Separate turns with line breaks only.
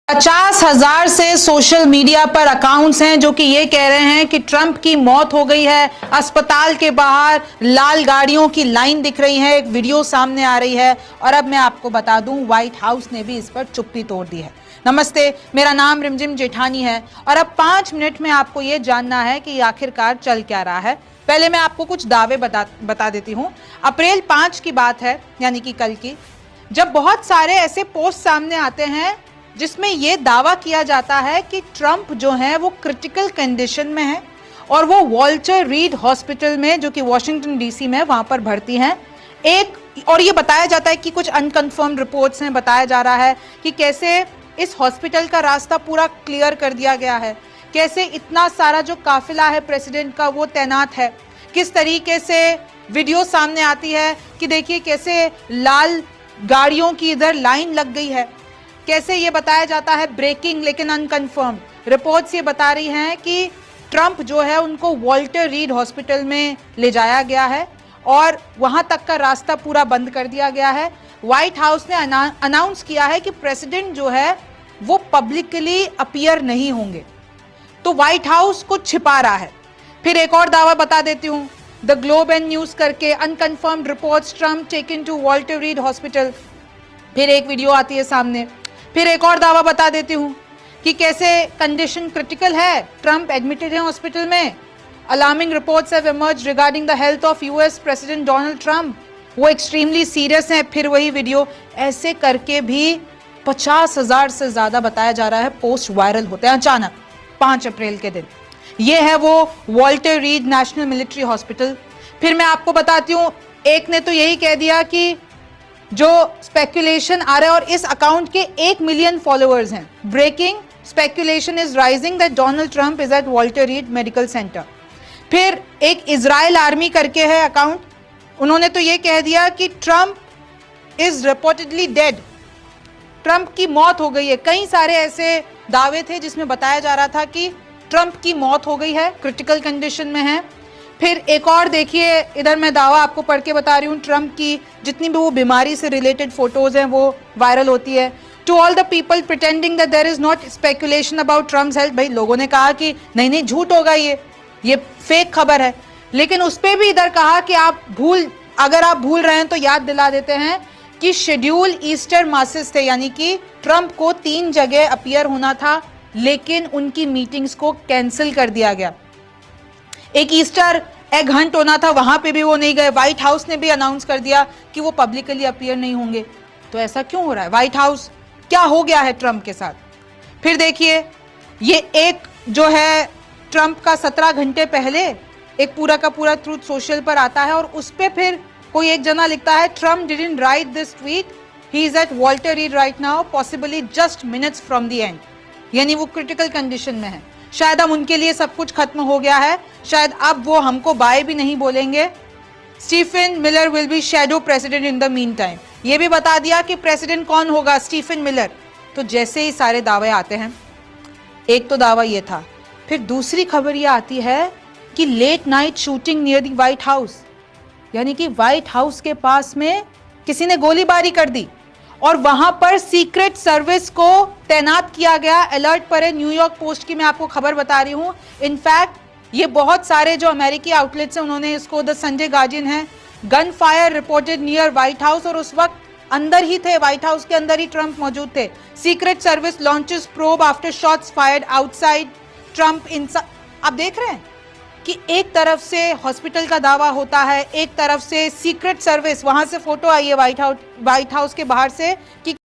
50,000 से social media पर accounts हैं जो कि ये कह रहे हैं कि ट्रंप की मौत हो गई है। अस्पताल के बाहर लाल गाड़ियों की लाइन दिख रही है, एक वीडियो सामने आ रही है। और अब मैं आपको बता दूं, व्हाइट हाउस ने भी इस पर चुप्पी तोड़ दी है। नमस्ते, मेरा नाम रिमझिम जेठानी है और अब 5 मिनट में आपको ये जानना है कि आखिरकार चल क्या रहा है। पहले मैं आपको कुछ दावे बता देती हूँ। अप्रैल 5 की बात है, यानी कि कल की, जब बहुत सारे ऐसे पोस्ट सामने आते हैं जिसमें यह दावा किया जाता है कि ट्रंप जो है वो क्रिटिकल कंडीशन में है और वो वॉल्टर रीड हॉस्पिटल में, जो कि वॉशिंगटन डीसी में, वहां पर भर्ती हैं। और ये बताया जाता है कि कुछ अनकन्फर्म्ड रिपोर्ट्स हैं, बताया जा रहा है कि कैसे इस हॉस्पिटल का रास्ता पूरा क्लियर कर दिया गया है, कैसे इतना सारा जो काफिला है प्रेसिडेंट का वो तैनात है, किस तरीके से वीडियो सामने आती है कि देखिए कैसे लाल गाड़ियों की इधर लाइन लग गई है, कैसे ये बताया जाता है ब्रेकिंग लेकिन अनकन्फर्म रिपोर्ट्स ये बता रही हैं कि ट्रंप जो है उनको वॉल्टर रीड हॉस्पिटल में ले जाया गया है और वहां तक का रास्ता पूरा बंद कर दिया गया है। व्हाइट हाउस ने अनाउंस किया है कि प्रेसिडेंट जो है वो पब्लिकली अपीयर नहीं होंगे, तो व्हाइट हाउस कुछ छिपा रहा है। फिर एक और दावा बता देती हूँ, द ग्लोब एंड न्यूज करके, unconfirmed reports, Trump taken to Walter Reed hospital. फिर एक वीडियो आती है सामने। फिर एक और दावा बता देती हूँ कि कैसे कंडीशन क्रिटिकल है, ट्रंप एडमिटेड है हॉस्पिटल में। Alarming reports have emerged regarding the health of US president Donald Trump, वो एक्सट्रीमली सीरियस हैं। फिर वही वीडियो, ऐसे करके भी 50,000 से ज्यादा बताया जा रहा है पोस्ट वायरल होते हैं अचानक 5 अप्रैल के दिन। ये है वो Walter read national military hospital. फिर मैं आपको बताती हूँ, एक ने तो यही कह दिया कि जो स्पेकुलेशन आ रहा है, और इस अकाउंट के 1 मिलियन फॉलोअर्स हैं, breaking speculation is rising that Donald Trump is at Walter Reed Medical Center. फिर एक इजराइल आर्मी करके है अकाउंट, उन्होंने तो ये कह दिया कि Trump is reportedly dead, Trump की मौत हो गई है। कई सारे ऐसे दावे थे जिसमें बताया जा रहा था कि ट्रंप की मौत हो गई है, क्रिटिकल कंडीशन में है। फिर एक और देखिए, इधर मैं दावा आपको पढ़ के बता रही हूँ, ट्रंप की जितनी भी वो बीमारी से रिलेटेड फोटोज हैं वो वायरल होती है। To all the people pretending that there is not speculation about Trump's health, भाई लोगों ने कहा कि नहीं नहीं झूठ होगा, ये फेक खबर है। लेकिन उस पर भी इधर कहा कि अगर आप भूल रहे हैं तो याद दिला देते हैं कि शेड्यूल ईस्टर मासेस थे, यानी कि ट्रंप को 3 जगह अपीयर होना था लेकिन उनकी मीटिंग्स को कैंसिल कर दिया गया। एक ईस्टर एग हंट होना था, वहां पे भी वो नहीं गए। व्हाइट हाउस ने भी अनाउंस कर दिया कि वो पब्लिकली अपीयर नहीं होंगे। तो ऐसा क्यों हो रहा है? व्हाइट हाउस क्या हो गया है ट्रंप के साथ? फिर देखिए, ये एक जो है ट्रंप का 17 घंटे पहले एक पूरा का पूरा ट्रूथ सोशल पर आता है और उस पे फिर कोई एक जना लिखता है, Trump didn't write this tweet, he is at Walter Reed right now, possibly just minutes from the end. यानी वो क्रिटिकल कंडीशन में है, शायद अब उनके लिए सब कुछ खत्म हो गया है, शायद अब वो हमको बाय भी नहीं बोलेंगे। Stephen Miller will be shadow president in the meantime. ये भी बता दिया कि प्रेसिडेंट कौन होगा, स्टीफन मिलर। तो जैसे ही सारे दावे आते हैं, एक तो दावा ये था, फिर दूसरी खबर ये आती है कि late night shooting near the White House, यानी कि व्हाइट हाउस के पास में किसी ने गोलीबारी कर दी और वहां पर सीक्रेट सर्विस को तैनात किया गया। अलर्ट पर है, न्यूयॉर्क पोस्ट की मैं आपको खबर बता रही हूं। इनफैक्ट ये बहुत सारे जो अमेरिकी आउटलेट्स हैं उन्होंने इसको, द संडे गार्जियन है, gun fire reported near white house, और उस वक्त अंदर ही थे, व्हाइट हाउस के अंदर ही ट्रंप मौजूद थे। Secret service launches probe after shots fired outside Trump inside. आप देख रहे हैं कि एक तरफ से हॉस्पिटल का दावा होता है, एक तरफ से सीक्रेट सर्विस, वहां से फोटो आई है व्हाइट हाउस के बाहर से कि